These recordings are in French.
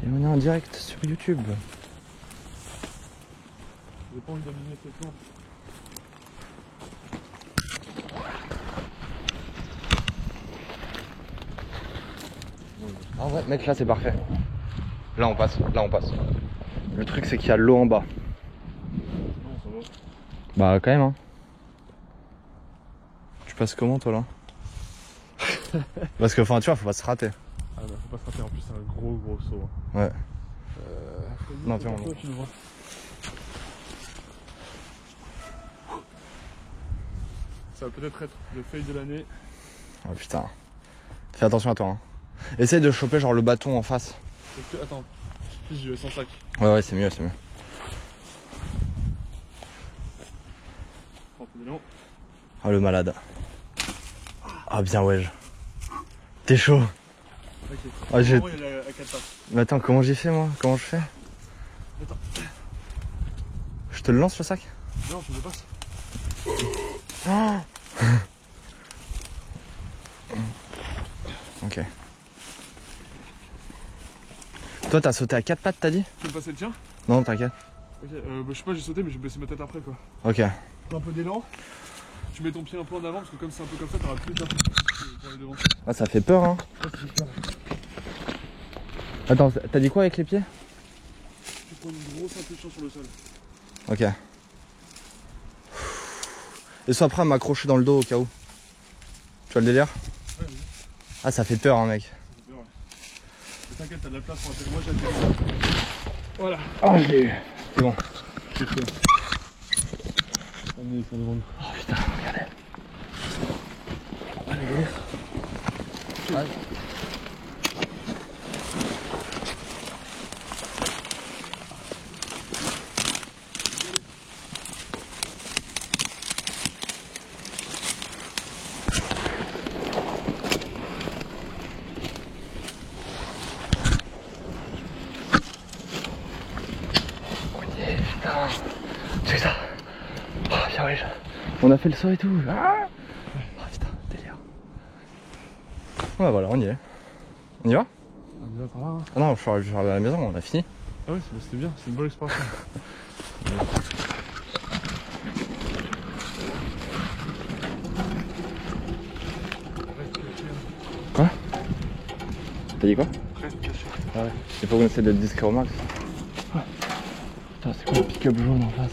Et on est en direct sur YouTube. J'ai pas envie d'abîmer cette lampe. Ah ouais, mec, là c'est parfait. Là on passe, là on passe. Le truc c'est qu'il y a l'eau en bas. Non, ça va. Bah quand même hein. Tu passes comment toi là? Parce que enfin tu vois, faut pas se rater. Ah bah faut pas se rater, en plus c'est un gros saut. Hein. Ouais. Non tiens, on... tu le vois. Ça va peut-être être le fail de l'année. Oh putain. Fais attention à toi hein. Essaye de choper genre le bâton en face. Que... Attends, j'y vais sans sac. Ouais c'est mieux, c'est mieux. Prends un peu d'élan. Ah le malade. Ah bien ouais. T'es chaud. Ok. Ah, j'ai... Il est à 4 pattes. Mais attends, comment j'ai fait moi? Comment je fais? Attends. Je te le lance le sac? Non, je le passe. Oh ok. Toi t'as sauté à 4 pattes t'as dit? Tu veux passer le tien? Non t'inquiète. Ok, bah, je sais pas, j'ai sauté mais je vais baisser ma tête après quoi. Ok. Un peu d'élan. Tu mets ton pied un peu en avant parce que comme c'est un peu comme ça, t'auras plus d'impact pour aller devant. Ah ça fait peur hein. Ça fait peur. Attends, t'as dit quoi avec les pieds? Tu prends une grosse impulsion sur le sol. Ok. Et soit après à m'accrocher dans le dos au cas où. Tu vois le délire? Ouais, oui. Ah ça fait peur hein mec. Ça fait peur, ouais. Mais t'inquiète, t'as de la place pour atterrir. Moi j'ai atterri. Voilà. Ah je l'ai eu. C'est bon. C'est fait. Amenez, ils sont devant nous. Oh putain, regardez. Allez, go. Ouais. C'est ça. Oh, bien ouais. On a fait le saut et tout. Ah oh putain, délire. Ouais voilà, on y est. On y va? On y va par là. Hein. Ah non, je suis arrivé à la maison, on a fini. Ah ouais, c'était bien, c'est une bonne expérience. Quoi? T'as dit quoi? Reste caché. Ah ouais. Il faut qu'on essaie d'être discret au max. Ouais. Putain, c'est quoi le pick-up jaune en face?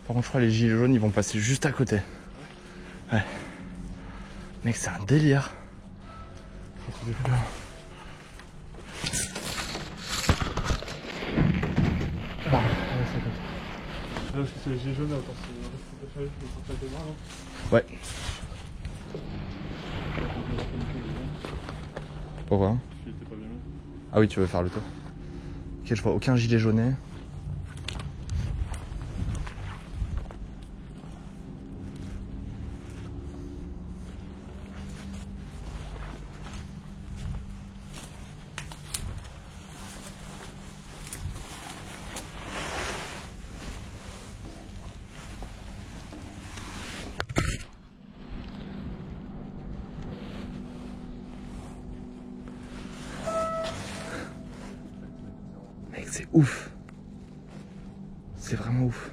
Par contre, je crois que les gilets jaunes ils vont passer juste à côté. Ouais. Mec, c'est un délire. Ah, ouais, c'est comme ça. Parce que c'est les gilets jaunes, attends, c'est Ouais. Pourquoi? Ah oui, tu veux faire le tour. Ok, je vois aucun gilet jaunet. Mec, c'est ouf. C'est vraiment ouf.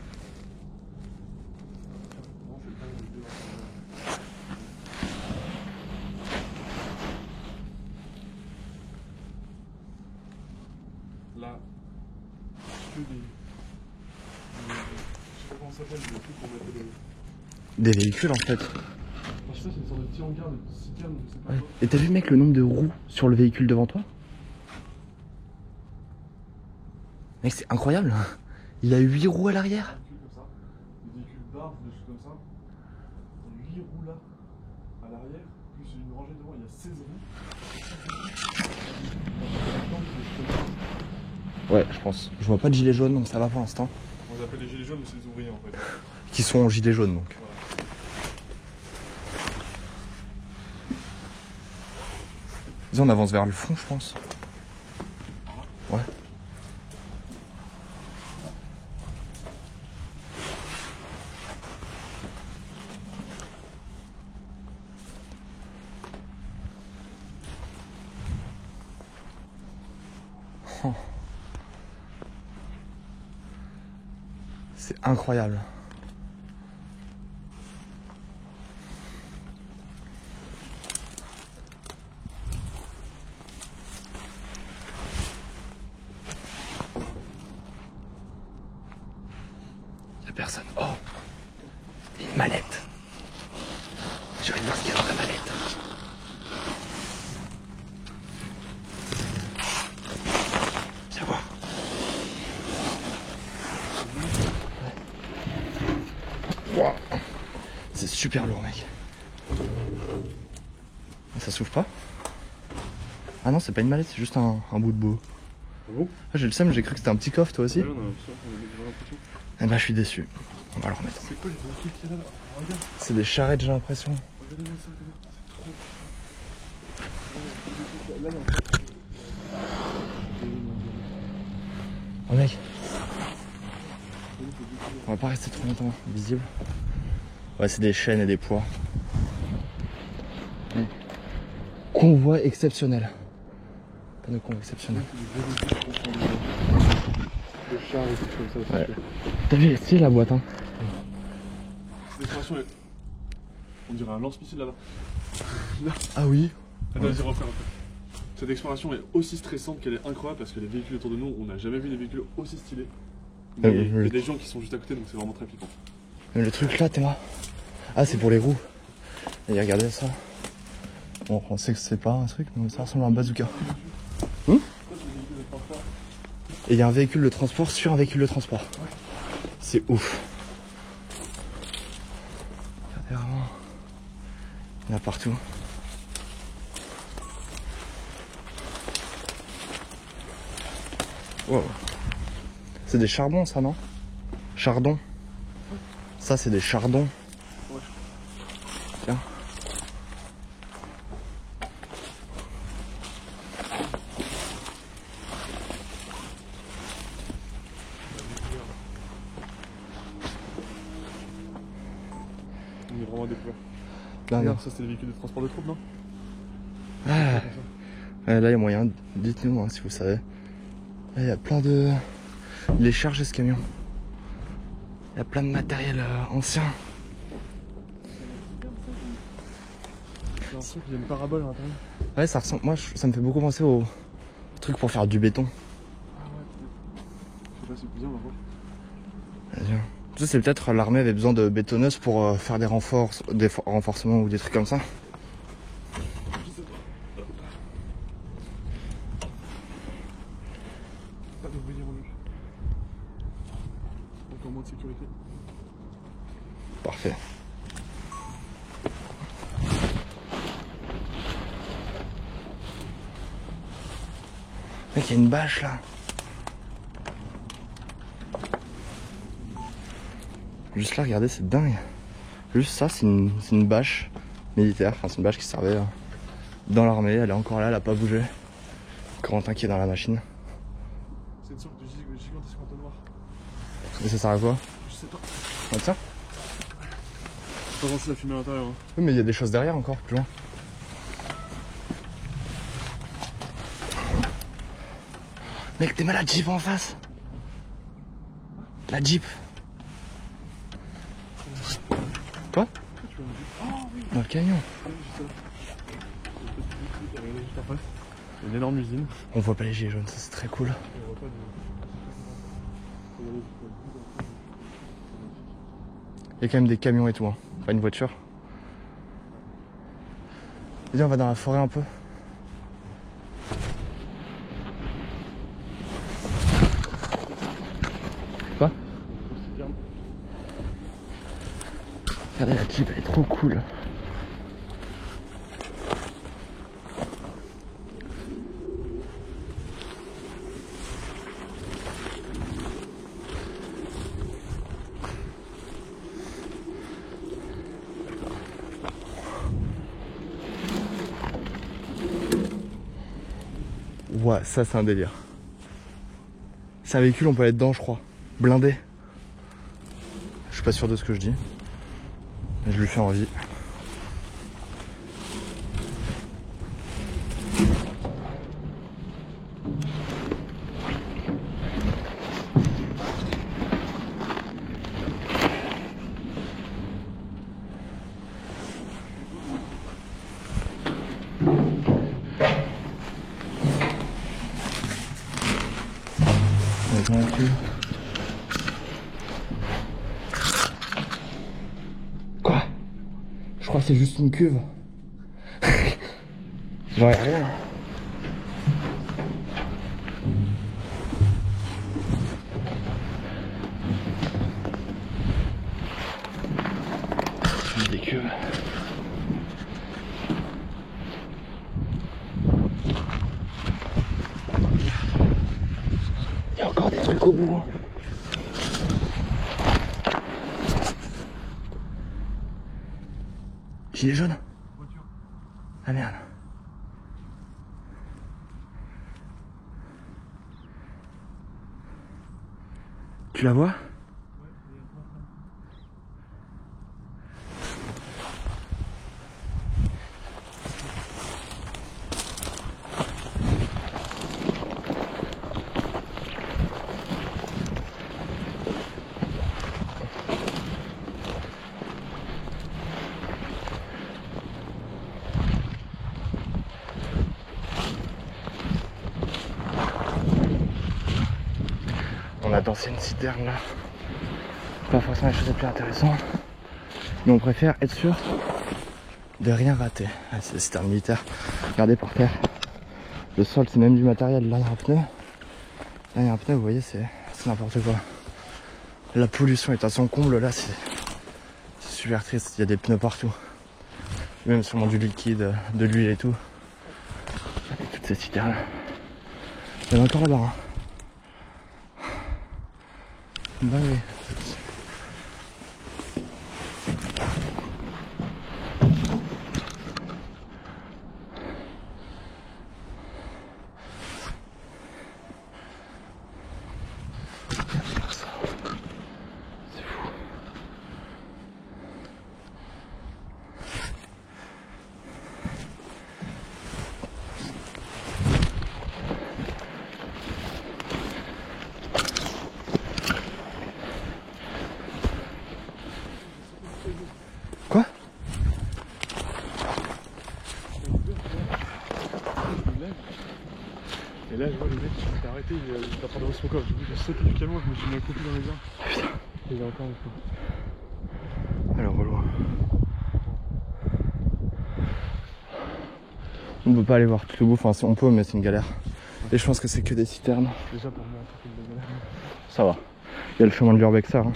Là, que des. Je sais pas comment ça s'appelle, le truc pour mettre le. Des véhicules en fait. Je sais pas, c'est une sorte de petit hangar, de citerne, je sais pas Ouais. quoi. Et t'as vu mec le nombre de roues sur le véhicule devant toi? Mec, c'est incroyable. Il a 8 roues à l'arrière. Comme ça, des véhicules d'arbres, des choses comme ça. Il y a 8 roues là, à l'arrière, plus une rangée devant, il y a 16 roues. Ouais, je pense. Je vois pas de gilet jaune donc ça va pour l'instant. On les appelle les gilets jaunes, mais c'est des ouvriers en fait. Qui sont en gilet jaune donc. Voilà. Vas-y, on avance vers le fond, je pense. Ouais. Oh. C'est incroyable. Y'a personne. Oh, une mallette. J'ai envie de voir ce qu'il y a dans la mallette. Viens voir. Wow. C'est super lourd, mec. Ça s'ouvre pas? Ah non, c'est pas une mallette, c'est juste un bout de beau. Ah bon? Ah, j'ai le seum, j'ai cru que c'était un petit coffre, toi aussi. Ouais, on a l'impression qu'on a l'impression. Eh ben, je suis déçu. On va le remettre. C'est quoi les trucs qu'il y a là? Regarde. C'est des charrettes, j'ai l'impression. Regardez-moi ça, c'est trop. Là, Oh mec. On va pas rester trop longtemps visible. Ouais, c'est des chaînes et des poids. Convoi exceptionnel. Panneau convoi exceptionnel. le char et tout comme ça. Ouais. T'as vu, c'est la boîte, hein. Cette expression est... On dirait un lance-missile là-bas. Ah oui. Attends, vas-y, refais. Cette exploration est aussi stressante qu'elle est incroyable parce que les véhicules autour de nous, on n'a jamais vu des véhicules aussi stylés. Mais il y a des gens qui sont juste à côté, donc c'est vraiment très flippant. Le truc là, t'es là. Ah, c'est pour les roues. Et regardez ça. Bon, on sait que c'est pas un truc, mais ça ressemble à un bazooka. Et il y a un véhicule de transport sur un véhicule de transport. Ouais. C'est ouf. Regardez vraiment. Il y en a partout. Wow. C'est des charbons, ça, non? Chardon. Ça, c'est des chardons. Ouais. Tiens. On est vraiment à découvert. Là, Regarde, ça c'était les véhicules de transport de troupes, non? Ah. Là, il y a moyen. Dites-nous hein, si vous savez. Là, il y a plein de... Il est chargé, ce camion. Il y a plein de matériel ancien. J'ai l'impression qu'il y a une parabole à l'intérieur. Ouais, ça ressemble... Moi, ça me fait beaucoup penser au truc pour faire du béton. Ah ouais, je sais pas si c'est bien, on va voir. Vas-y. Tu sais, c'est peut-être l'armée avait besoin de bétonneuses pour faire des renforcements ou des trucs comme ça. Pas d'ouvrier en lui. Encore moins de sécurité. Parfait. Mec, il y a une bâche là. Juste là, regardez, c'est dingue. Juste ça, c'est une bâche militaire. Enfin, c'est une bâche qui servait dans l'armée. Elle est encore là, elle a pas bougé. Corentin qui est dans la machine. C'est une sorte de gigantesque entonnoir. Et ça sert à quoi? Je sais pas. Ah, tiens. Pas avancer la fumée à l'intérieur. Hein. Oui, mais il y a des choses derrière encore, plus loin. Mec, t'es mal la Jeep en face. La Jeep. Quoi? Tu vois, on dit... Oh oui, Dans le camion. oui, juste là. Juste en face. Il y a une énorme usine. On voit pas les gilets jaunes, ça c'est très cool. On voit pas de... Il y a quand même des camions et tout, hein. Pas une voiture. Vas-y, on va dans la forêt un peu. Quoi? Regardez, la Jeep, elle est trop cool. Ouais, ça c'est un délire. C'est un véhicule, on peut aller dedans, je crois. Blindé. Je suis pas sûr de ce que je dis. Mais je lui fais envie. Quoi? Je crois que c'est juste une cuve. J'en ai rien. Juste des cuves. Il y a encore des trucs au bout. Gilet jaune? Ah merde. Tu la vois? On a dansé une citerne là. Pas forcément les choses les plus intéressantes. Mais on préfère être sûr de rien rater. Ah, c'est la citerne militaire. Regardez par terre. Le sol c'est même du matériel. Là il y a un pneu. Là il y a un pneu, vous voyez, c'est n'importe quoi. La pollution est à son comble là, c'est super triste. Il y a des pneus partout. Même sûrement du liquide, de l'huile et tout. Et toutes ces citernes là. Il y en a encore là-bas. Hein. Bah oui. C'est fou. Quoi? Et là, je vois le mec qui s'est arrêté, il a pas de responsable. J'ai sauté du camion, je me suis mis un coup dans les airs. Putain. Et il est encore une fois. Alors relou. On peut pas aller voir tout le bout, enfin on peut mais c'est une galère. Et je pense que c'est que des citernes. Déjà pour moi, c'est une galère. Ça va. Il y a le chemin de l'Urbexar. Hein.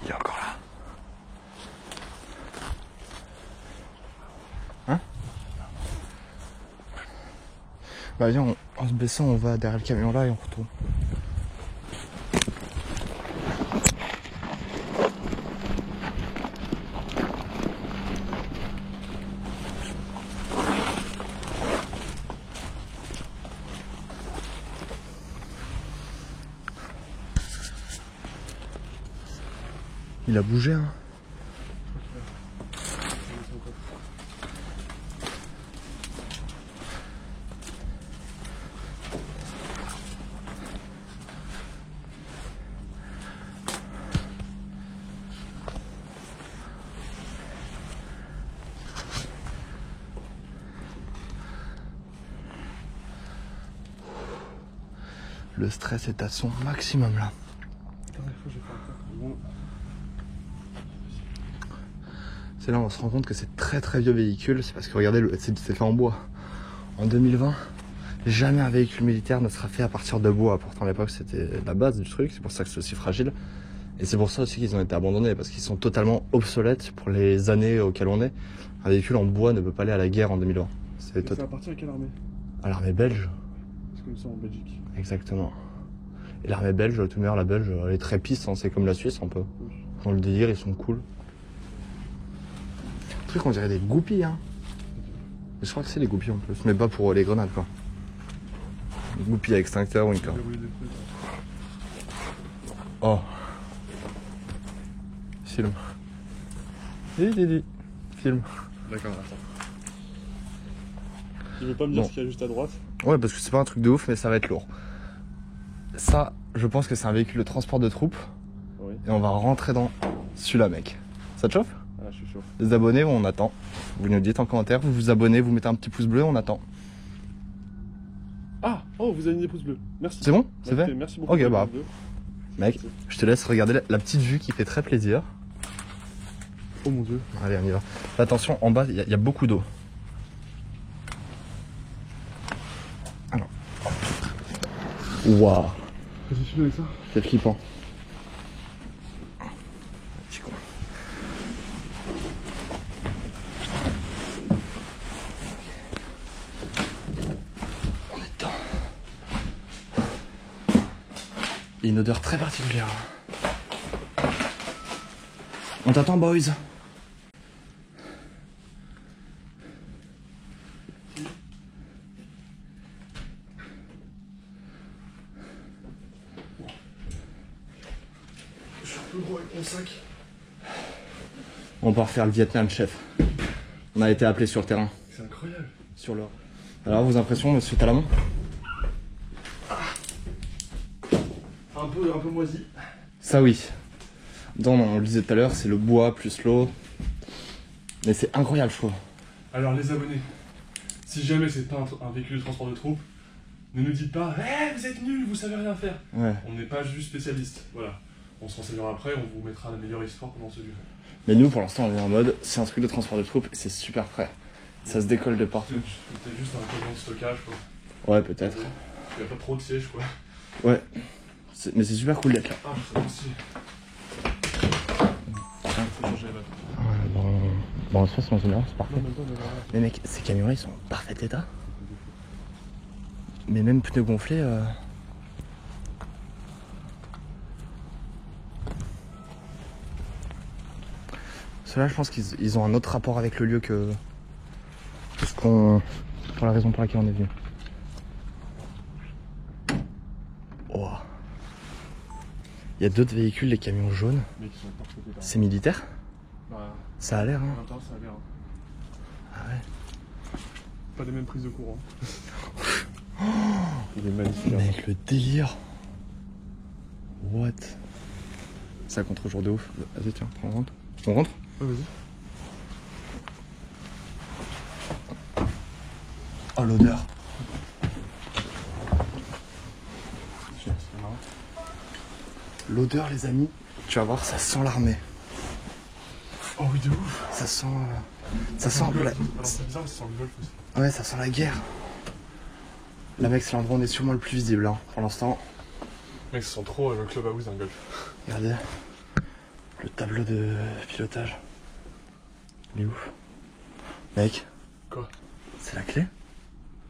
Il est encore là. Hein? Bah viens, en se baissant, on va derrière le camion là et on retourne. Il a bougé, hein. Le stress est à son maximum là. C'est là on se rend compte que c'est très très vieux véhicule. C'est parce que regardez, c'est fait en bois. En 2020, jamais un véhicule militaire ne sera fait à partir de bois. Pourtant à l'époque c'était la base du truc. C'est pour ça que c'est aussi fragile. Et c'est pour ça aussi qu'ils ont été abandonnés. Parce qu'ils sont totalement obsolètes pour les années auxquelles on est. Un véhicule en bois ne peut pas aller à la guerre en 2020. Ça appartient à quelle armée? À l'armée belge. C'est comme ça en Belgique. Exactement. Et l'armée belge, tout meilleur, la belge, elle est très piste, hein, c'est comme la Suisse un peu. Dans le délire, ils sont cool. Le truc, on dirait des goupilles, hein. Je crois que c'est les goupilles en plus, mais pas pour les grenades, quoi. Goupilles à extincteur ou une corde. Oh. Film. Dis. Film. D'accord, attends. Tu veux pas me dire ce qu'il y a juste à droite? Ouais, parce que c'est pas un truc de ouf, mais ça va être lourd. Ça, je pense que c'est un véhicule de transport de troupes. Oui. Et on va rentrer dans celui-là, mec. Ça te chauffe? Ah, je suis chaud. Les abonnés, on attend. Vous nous dites en commentaire, vous vous abonnez, vous mettez un petit pouce bleu, on attend. Ah, oh, vous avez mis des pouces bleus. Merci. C'est bon? C'est fait? Merci beaucoup. Ok, bah. Mec, je te laisse regarder la petite vue qui fait très plaisir. Oh mon dieu. Allez, on y va. Fais attention, en bas, il y a beaucoup d'eau. Alors. Waouh. Qu'est-ce que tu fais avec ça? C'est flippant. Petit con. On est dedans. Il y a une odeur très particulière. On t'attend, boys. Je suis un peu gros avec mon sac. On part faire le Vietnam, chef. On a été appelé sur le terrain. C'est incroyable. Sur l'or. Alors, vos impressions, monsieur Talamon? Un peu moisi. Ça, oui. On le disait tout à l'heure, c'est le bois plus l'eau. Mais c'est incroyable, je trouve. Alors, les abonnés, si jamais c'est pas un véhicule de transport de troupes, ne nous dites pas hey, vous êtes nuls, vous savez rien faire. Ouais. On n'est pas juste spécialiste. Voilà. On se renseignera après, on vous mettra la meilleure histoire pendant ce lieu. Mais nous, pour l'instant, on est en mode, c'est un truc de transport de troupes et c'est super prêt. Ça se décolle de partout. Peut-être juste un camion de stockage, quoi. Ouais, peut-être. Il n'y a pas trop de sièges, quoi. Ouais. Mais c'est super cool d'être là. Ah, ça aussi. Faut changer les bateaux. Bon, de toute façon, c'est parfait. Non, même pas, mais voilà. Mais mec, ces camions-là, ils sont en parfait état. Mais même pneus gonflés... Ceux-là, je pense qu'ils ont un autre rapport avec le lieu que ce qu'on... pour la raison pour laquelle on est venu. Oh. Il y a d'autres véhicules, les camions jaunes. Mais qui sont parfait état. C'est militaire? Bah, Ça a l'air, en hein. même temps, ça a l'air. Ah ouais. Pas des mêmes prises de courant. Il est magnifique. Mec, le délire. What? C'est un contre-jour de ouf. Vas-y, tiens, on rentre. On rentre? Ouais, vas-y. Oh, l'odeur. L'odeur, les amis. Tu vas voir, ça sent l'armée. Oh oui, de ouf. Ça sent un peu la... Alors c'est bizarre, ça sent le golf aussi. Ouais, ça sent la guerre. Là, mec, c'est l'endroit où on est sûrement le plus visible, hein, pour l'instant. Mec, ça sent trop le clubhouse d'un golf. Regardez. Le tableau de pilotage. Il est ouf. Mec. Quoi? C'est la clé?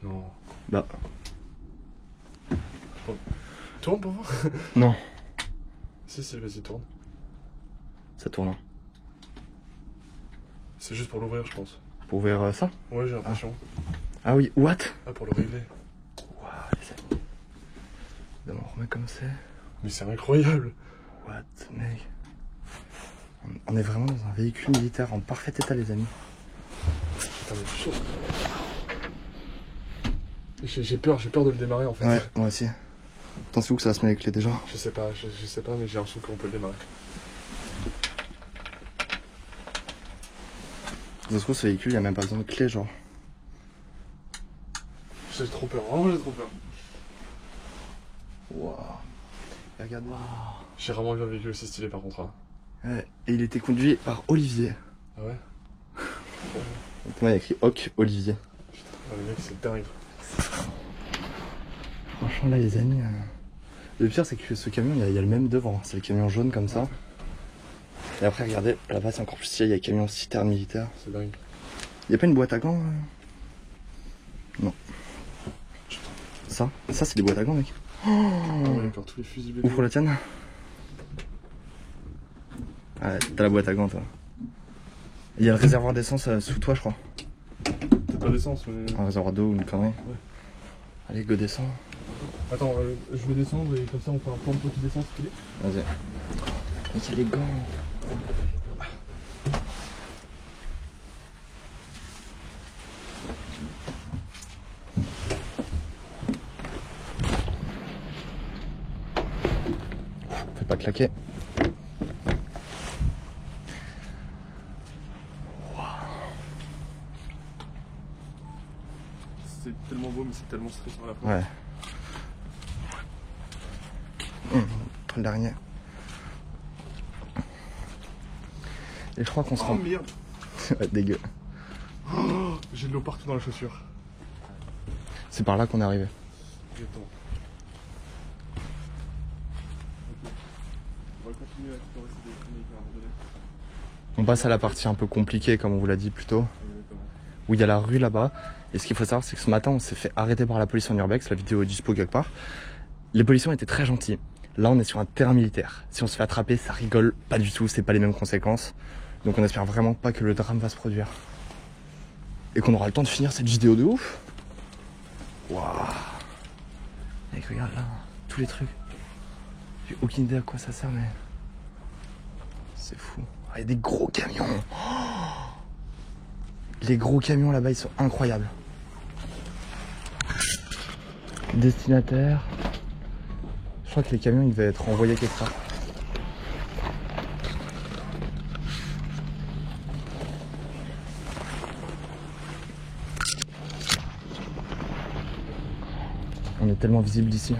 Non. Bah. Tourne pour voir. Non. Si, vas-y, tourne. Ça tourne. Hein. C'est juste pour l'ouvrir, je pense. Pour ouvrir ça? Ouais, j'ai l'impression. Ah oui, what? Ah, pour le régler. Waouh, les amis. On remet comme c'est. Mais c'est incroyable. What, mec? On est vraiment dans un véhicule militaire en parfait état, les amis. Putain, mais chaud. J'ai peur de le démarrer en fait. Ouais, moi aussi. T'en sais où que ça va se met les clés déjà? Je sais pas, mais j'ai l'impression qu'on peut le démarrer. Ça se trouve, ce véhicule, il n'y a même pas besoin de clé, genre. J'ai trop peur, vraiment j'ai trop peur. Waouh. Regardez. J'ai rarement vu un véhicule aussi stylé par contre. Hein. Ouais, et il était conduit par Olivier. Ah ouais? Il y a écrit Hawk Olivier. Putain, le mec c'est dingue. Franchement là les amis, le pire c'est que ce camion il y a le même devant, c'est le camion jaune comme ça. Et après regardez, là-bas c'est encore plus stylé, il y a le camion citerne militaire. C'est dingue. Il y a pas une boîte à gants Non. Ça c'est des boîtes à gants mec. Oh ouais, encore tous les fusibles. Ouvre la tienne. Ouais, t'as la boîte à gants toi. Il y a le réservoir d'essence sous toi je crois. Peut-être pas d'essence mais... Un réservoir d'eau ou une connerie. Ouais. Allez go descends. Attends, je vais descendre et comme ça on fait un plan de petite descente stylé. Vas-y. Il y a les gants. Fais pas claquer. C'est tellement beau mais c'est tellement stressant à la fois. Ouais. Le dernier. Et je crois qu'on se Oh rend. merde. Ouais, dégueu. Oh, j'ai de l'eau partout dans la chaussure. C'est par là qu'on est arrivé. Exactement. Ok. On va continuer à explorer ces destinations à un moment donné. On passe à la partie un peu compliquée comme on vous l'a dit plus tôt. Exactement. Où il y a la rue là-bas. Et ce qu'il faut savoir c'est que ce matin on s'est fait arrêter par la police en urbex. La vidéo est dispo quelque part. Les policiers ont été très gentils. Là on est sur un terrain militaire. Si on se fait attraper ça rigole pas du tout. C'est pas les mêmes conséquences. Donc on espère vraiment pas que le drame va se produire. Et qu'on aura le temps de finir cette vidéo de ouf. Waouh. Mec regarde là. Tous les trucs. J'ai aucune idée à quoi ça sert mais... C'est fou. Ah, il y a des gros camions. Oh, les gros camions là-bas ils sont incroyables. Destinataire. Je crois que les camions ils devaient être envoyés quelque part. On est tellement visible d'ici.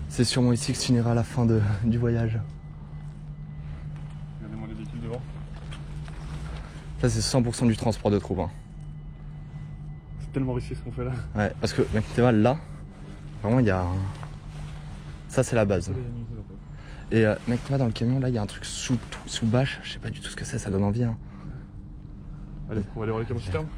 C'est sûrement ici que se finira la fin du voyage. Regardez-moi les véhicules devant. Ça c'est 100% du transport de troupes. Hein. C'est tellement risqué ce qu'on fait là. Ouais, parce que mec, t'es mal là. Vraiment il y a un... Ça c'est la base. Et mec toi dans le camion là il y a un truc sous bâche. Je sais pas du tout ce que c'est, ça donne envie. Hein. Allez, on va aller voir les camions citernes.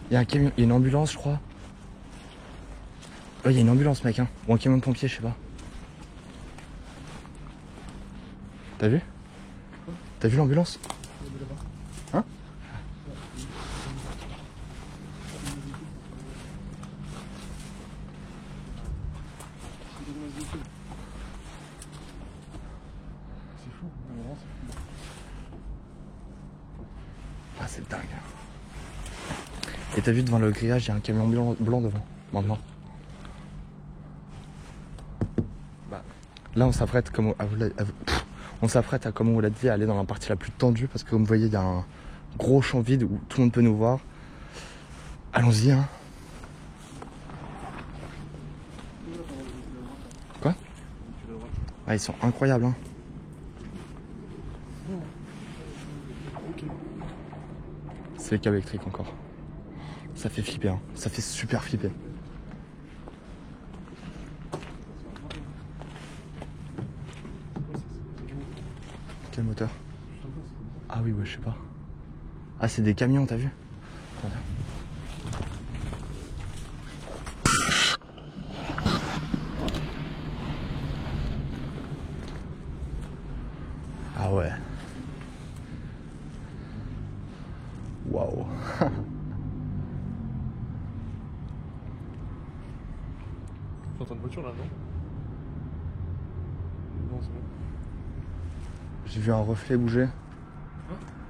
Il y a un camion, il y a une ambulance je crois. Ouais il y a une ambulance mec hein. Ou un camion de pompier je sais pas. T'as vu? T'as vu l'ambulance? Hein? C'est fou, vraiment c'est fou. Ah c'est dingue. Et t'as vu devant le grillage, il y a un camion blanc devant, maintenant. Bah, là on s'apprête comme on s'apprête à, comme on vous l'a dit, à aller dans la partie la plus tendue parce que comme vous voyez il y a un gros champ vide où tout le monde peut nous voir. Allons-y hein. Quoi? Ah ils sont incroyables hein. C'est les câbles électriques encore. Ça fait flipper hein. Ça fait super flipper. Quel moteur? Ah oui ouais je sais pas. Ah c'est des camions t'as vu? Attends. Ah ouais. Waouh. T'entends une voiture là, non? Non, c'est bon. J'ai vu un reflet bouger.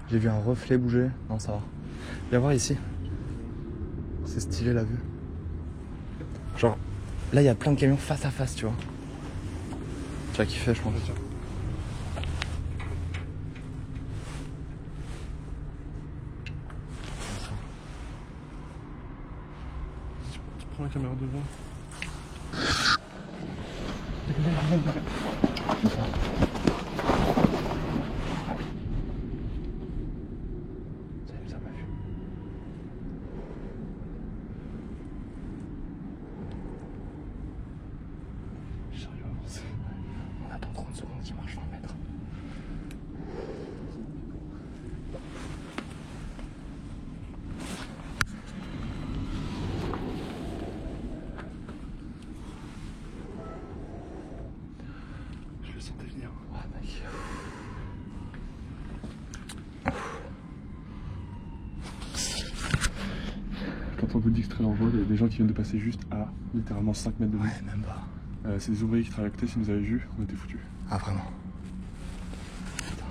J'ai vu un reflet bouger. Non, ça va. Viens voir ici. C'est stylé la vue. Genre, là il y a plein de camions face à face, tu vois. Tu vas kiffer, je pense. Tiens. Tu prends la caméra devant. Ça m'a vu. J'arrive à avancer. On attend 30 secondes qu'il marche 20 mètres. Je le sentais venir. Ouais, mec. Quand on vous dit que c'est très dangereux, il y a des gens qui viennent de passer juste à littéralement 5 mètres de nous. Ouais, même pas. C'est des ouvriers qui travaillent à côté, s'ils nous avaient vus, on était foutus. Ah, vraiment? Putain.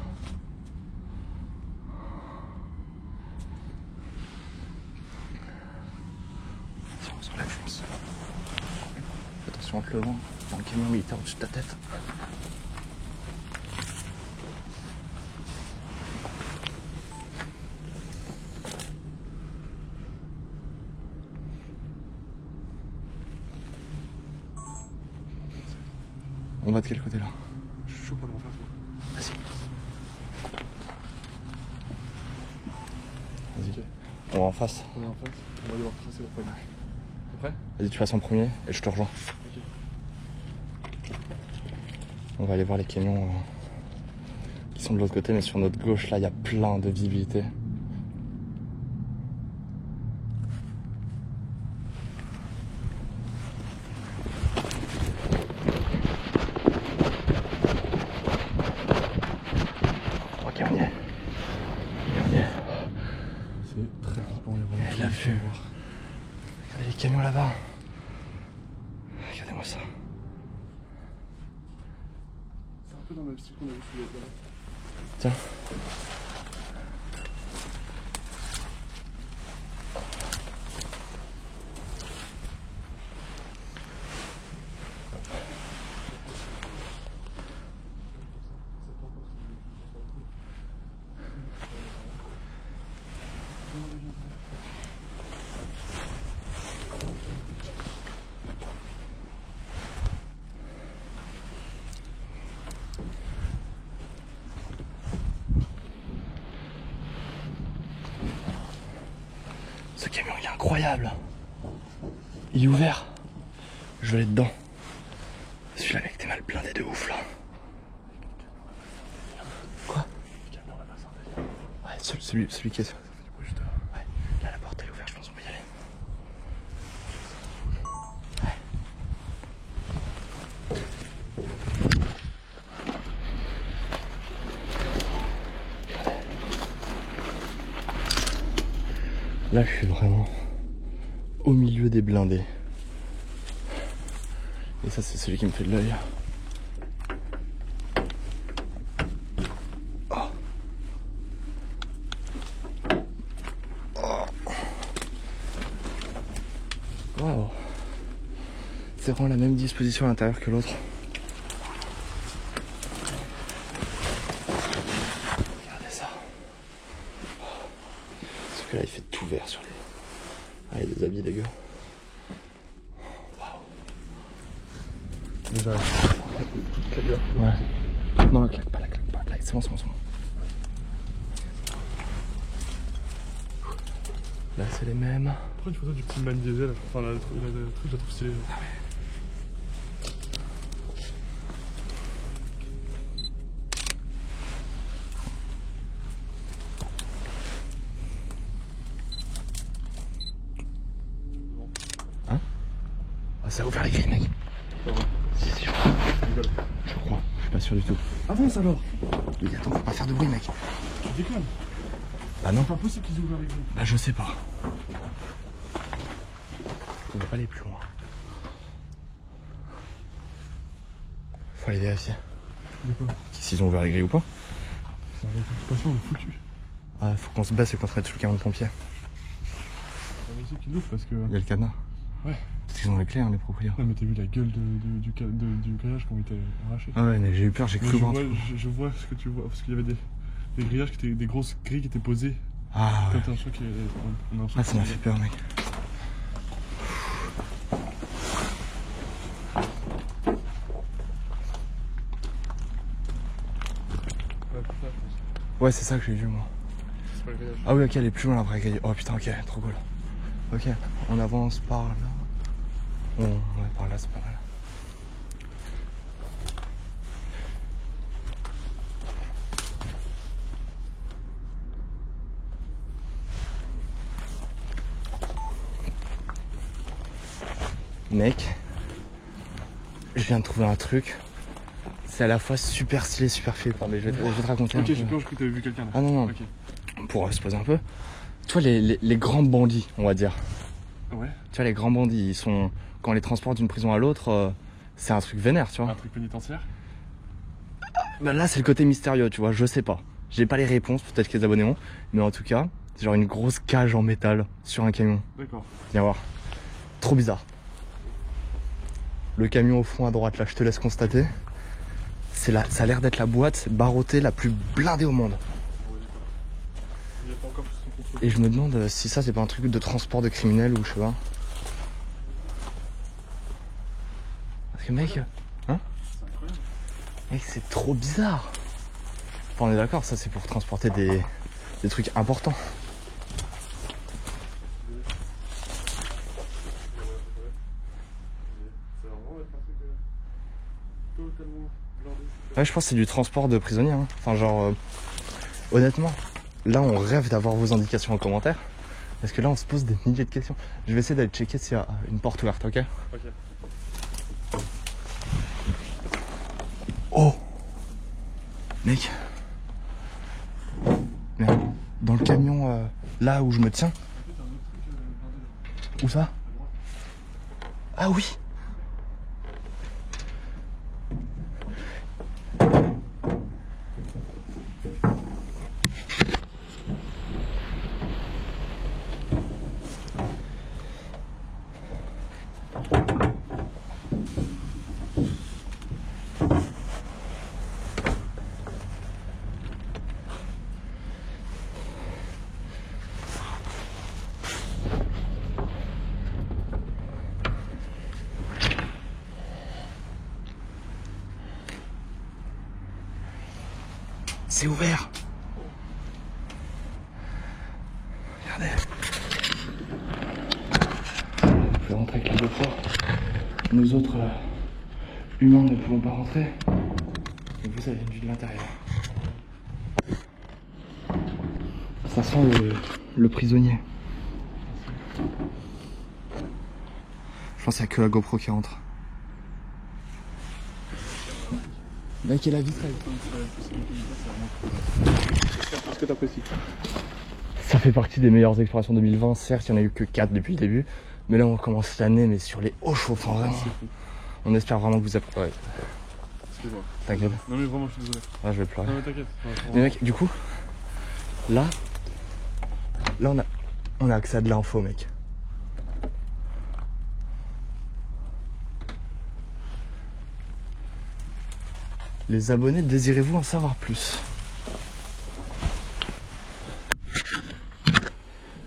Attention sur la fuite. Attention entre le vent. Dans le camion militaire au-dessus de ta tête. On va de quel côté là? Je suis chaud pour le refaire, toi. Vas-y. Vas-y. Ok. On va en face. On est en face, on va devoir tracer la poignée. T'es prêt? Vas-y, tu passes en premier et je te rejoins. Ok. On va aller voir les camions qui sont de l'autre côté, mais sur notre gauche là, il y a plein de visibilité. Ok, on y est. On y est. C'est très flippant, il y a vraiment. Il a vu. Regardez les camions là-bas. Regardez-moi ça. C'est un peu dans le même style qu'on a vu sous les gars. Tiens. Ce camion il est incroyable. Il est ouvert. Je vais aller dedans. Celui-là avec tes mal blindés de ouf là. Quoi? Le camion là-bas, c'est un délire. Ouais, celui qui est. Ça fait du bruit juste là. Ouais, là la porte elle est ouverte, je pense qu'on peut y aller. Là, je suis vraiment au milieu des blindés. Et ça, c'est celui qui me fait de l'œil. Oh. Oh. Wow. C'est vraiment la même disposition à l'intérieur que l'autre. Regardez ça. Sauf que là, il fait tout vert sur les... Ah, il y a des habits, les gars. Waouh. Déjà, claque là. Ouais. Non, claque pas, claque pas. C'est bon, c'est bon, c'est bon. Là, c'est les mêmes. Prends une photo du petit man diesel, enfin le truc, je la trouve stylé. Ah ouais. Hein? Ah, ça a ouvert les grilles, mec. Si, je crois. Je crois. Je suis pas sûr du tout. Avance alors. Mais attends, faut pas faire de bruit, mec. Tu déconnes. Bah non. C'est pas possible qu'ils aient ouvert les grilles. Bah je sais pas. On va pas aller plus loin. Faut aller vérifier. De quoi? S'ils ont ouvert les grilles ou pas. C'est un occupation, on est foutu. Ah, faut qu'on se baisse et qu'on se mette sous le camion de pompiers. On va essayer qu'ils l'ouvrent parce que. Il y a le cadenas. Ouais. Parce qu'ils ont les clés, hein, les propriétaires. Non, mais t'as vu la gueule du grillage qui ont été arrachés. Ah ouais, mais j'ai eu peur, j'ai cru voir. Je vois ce que tu vois, parce qu'il y avait des grillages qui étaient des grosses grilles qui étaient posées. Ah ouais. Comme Ah, ça m'a fait peur, mec. Ouais, c'est ça que j'ai vu, moi. C'est pas le grillage. Ah oui, ok, elle est plus loin la vraie grille. Oh putain, ok, trop cool. Ok, on avance par là. Ouais, par là, c'est pas mal. Mec, je viens de trouver un truc. C'est à la fois super stylé, super flippant. Mais je vais te raconter. Ok, j'ai peur, je crois que t'avais vu quelqu'un là. Ah non, non. Okay. Pour se poser un peu. Tu vois, les grands bandits, on va dire. Ouais. Tu vois, les grands bandits, ils sont. Quand on les transporte d'une prison à l'autre, c'est un truc vénère, tu vois. Un truc pénitentiaire. Bah là, c'est le côté mystérieux, tu vois, je sais pas. J'ai pas les réponses, peut-être que les abonnés ont. Mais en tout cas, c'est genre une grosse cage en métal sur un camion. D'accord. Viens voir. Trop bizarre. Le camion au fond à droite, là, je te laisse constater. Ça a l'air d'être la boîte barottée la plus blindée au monde. Il y a pas encore plus de contrôle. Et je me demande si ça, c'est pas un truc de transport de criminels ou je sais pas. Parce que mec, hein? C'est incroyable. Mec, c'est trop bizarre. Enfin, on est d'accord, ça c'est pour transporter des trucs importants. Ouais, je pense que c'est du transport de prisonniers. Hein. Enfin, genre, honnêtement, là on rêve d'avoir vos indications en commentaire. Parce que là on se pose des milliers de questions. Je vais essayer d'aller checker s'il y a une porte ouverte, ok? Ok. Oh! Mec! Merde. Dans le camion, là où je me tiens. Où ça? Ah oui! C'est ouvert. Regardez. Vous pouvez rentrer avec les deux portes. Nous autres humains ne pouvons pas rentrer. Et vous avez une vue de l'intérieur. Ça sent le prisonnier. Je pense qu'il n'y a que la GoPro qui rentre. Mec, et la vitre. Qu'est-ce que t'apprécies? Ça fait partie des meilleures explorations 2020. Certes, il n'y en a eu que 4 depuis le début. Mais là, on commence l'année, mais sur les hauts chauds. Enfin, vraiment. On espère vraiment que vous appréciez. Ouais. Excuse-moi. T'inquiète. Non, mais vraiment, je suis désolé. Ah, je vais pleurer. Non, mais t'inquiète. Mais mec, du coup, là, on a accès à de l'info, mec. Les abonnés, désirez-vous en savoir plus?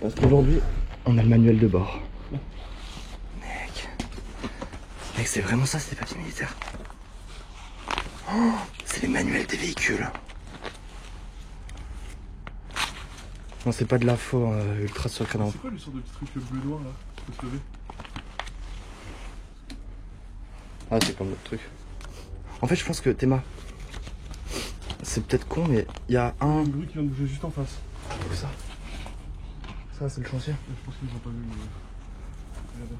Parce qu'aujourd'hui, on a le manuel de bord. Mec, c'est vraiment ça, c'est des papiers militaires. Oh, c'est les manuels des véhicules. Non, c'est pas de l'info ultra secret. C'est quoi le sort de petit truc bleu-noir là? Tu peux se lever? Ah, c'est comme l'autre truc. En fait, je pense que Théma, c'est peut-être con, mais il y a un. Un bruit qui vient de bouger juste en face. Où ça? Ça, c'est le chantier. Je pense qu'ils n'ont pas vu, mais. Regardez.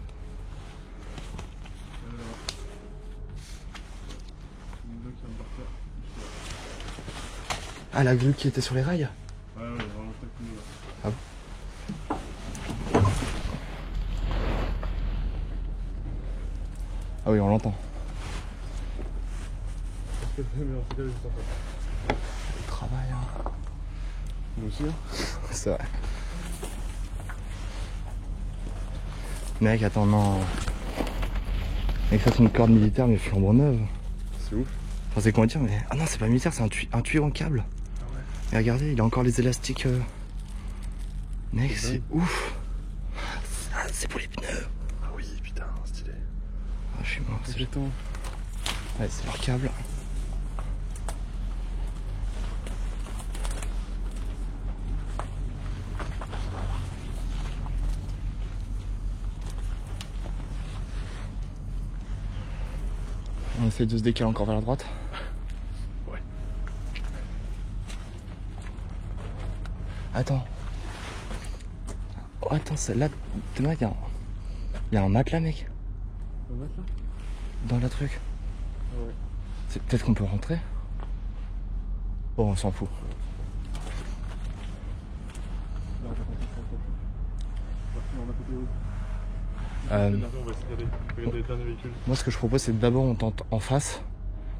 Ah, la grue qui était sur les rails? Ouais, vraiment très cool là. Ah bon? Ah oui, on l'entend. Mais en tout cas, juste en face. Le travail, hein. Moi aussi, hein. C'est vrai. Mec, attends, non. Mec, ça c'est une corde militaire, mais flambant neuve. C'est ouf. Enfin, c'est comment dire, mais. Ah non, c'est pas militaire, c'est un tuyau en câble. Ah ouais. Et regardez, il a encore les élastiques. Mec, c'est ouf. Ah, c'est pour les pneus. Ah oui, putain, stylé. Ah, je suis mort. C'est pétant. Ouais, c'est leur câble. On essaie de se décaler encore vers la droite. Ouais. Attends. Oh, attends, là, il y a un matelas, mec. Un matelas ? Dans le truc. Ah ouais. C'est peut-être qu'on peut rentrer. Bon, on s'en fout. Non, on a côté haut. Euh, On va essayer de regarder les derniers véhicules. Moi, ce que je propose, c'est d'abord on tente en face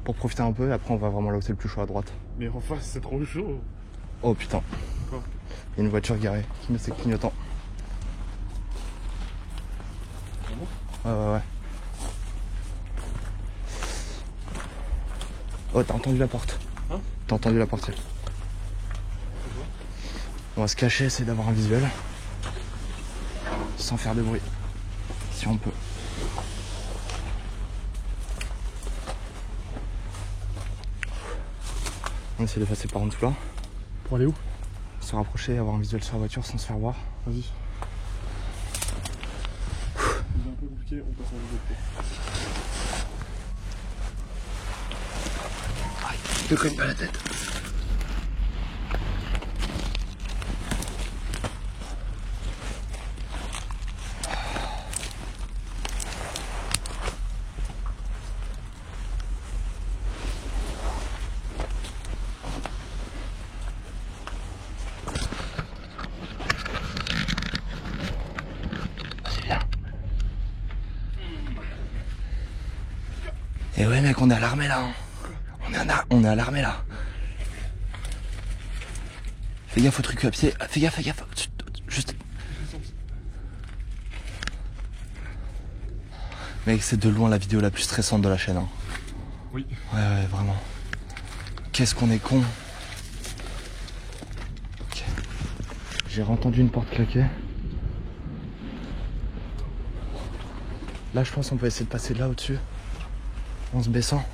pour profiter un peu, et après on va vraiment là où c'est le plus chaud à droite. Mais en face, c'est trop chaud. Oh putain. Quoi ? Il y a une voiture garée qui met ses clignotants. Ah bon ? Ouais. Oh, t'as entendu la porte? Hein? T'as entendu la porte? On va se cacher, essayer d'avoir un visuel. Sans faire de bruit. Si on peut. On essaie de passer par en dessous là. Pour aller où ? Se rapprocher, avoir un visuel sur la voiture sans se faire voir. Vas-y. C'est un peu compliqué, on passe en vidéo. Ne cogne pas la tête. C'est bien. Et ouais mec, on est à l'armée là. On est à l'armée là. Fais gaffe au truc à pied. Fais gaffe. Juste. Mec, c'est de loin la vidéo la plus stressante de la chaîne. Hein. Oui. Ouais, vraiment. Qu'est-ce qu'on est con. Okay. J'ai entendu une porte claquer. Là, je pense qu'on peut essayer de passer de là au-dessus. En se baissant.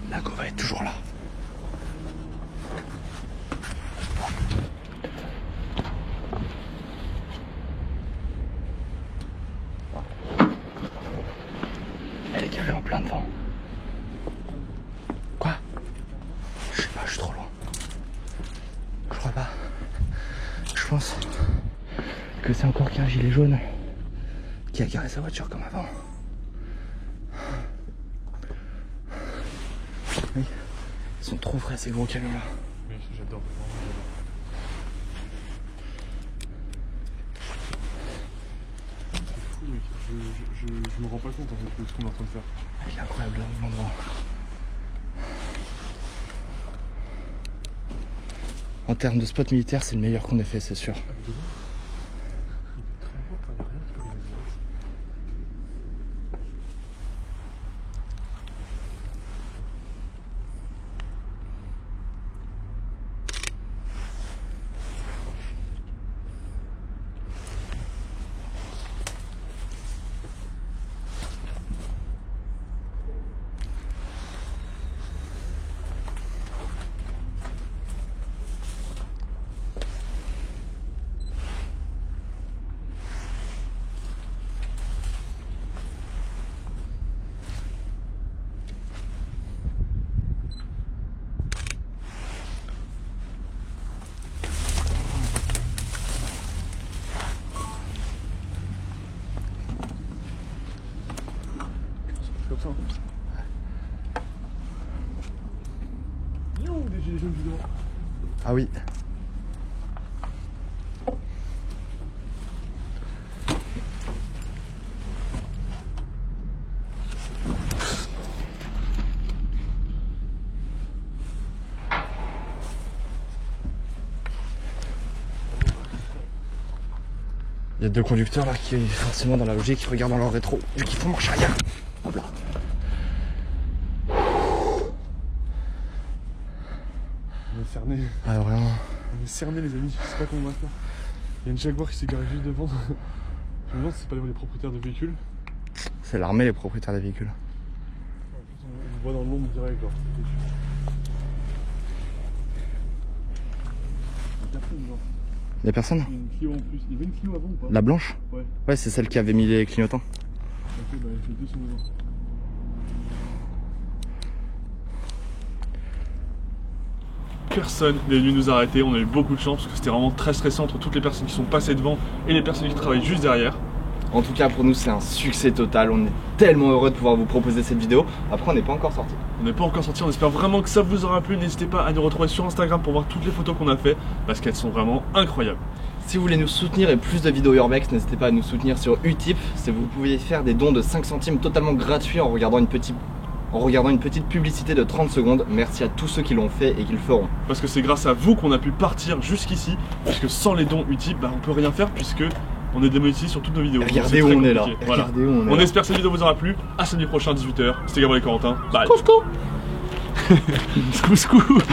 La go va être toujours là. Elle est calée en plein devant. Quoi? Je sais pas, je suis trop loin. Je crois pas. Je pense que c'est encore qu'un gilet jaune qui a garé sa voiture comme avant. Oui. Ils sont trop frais ces gros camions là. Oui, j'adore. C'est fou mec, je me rends pas compte en fait de ce qu'on est en train de faire. Il est incroyable l'endroit. En termes de spot militaire, c'est le meilleur qu'on ait fait, c'est sûr. Comme ça. Yo, des gilets jaunes du devant. Ah oui. Il y a deux conducteurs là qui, forcément dans la logique, regardent dans leur rétro, vu qu'ils font marche arrière. Hop là. On est cerné. Ah vraiment. On est cerné les amis, je sais pas comment on va faire. Il y a une Jaguar qui s'est garée juste devant. Je me demande si c'est pas les propriétaires de véhicules. C'est l'armée les propriétaires des véhicules. On le voit dans l'ombre direct genre. Il y a personne? Il y a une Clio en plus. Il y avait une Clio avant ou pas? La blanche? Ouais. Ouais, c'est celle qui avait mis les clignotants. Ok, bah les deux sont devant. Personne n'est venu nous arrêter, on a eu beaucoup de chance parce que c'était vraiment très stressant entre toutes les personnes qui sont passées devant et les personnes qui travaillent juste derrière. En tout cas pour nous c'est un succès total, on est tellement heureux de pouvoir vous proposer cette vidéo. Après on n'est pas encore sorti. On n'est pas encore sorti, on espère vraiment que ça vous aura plu. N'hésitez pas à nous retrouver sur Instagram pour voir toutes les photos qu'on a fait parce qu'elles sont vraiment incroyables. Si vous voulez nous soutenir et plus de vidéos urbex, n'hésitez pas à nous soutenir sur Utip. Vous pouvez faire des dons de 5 centimes totalement gratuits en regardant une petite publicité de 30 secondes. Merci à tous ceux qui l'ont fait et qui le feront. Parce que c'est grâce à vous qu'on a pu partir jusqu'ici. Puisque sans les dons Utip, bah, on peut rien faire puisque on est démonétisé sur toutes nos vidéos. Regardez où on est là. Voilà. Regardez où on est on là. espère que cette vidéo vous aura plu. À samedi prochain 18h. C'était Gabriel et Corentin. Bye. Couscous. Couscous.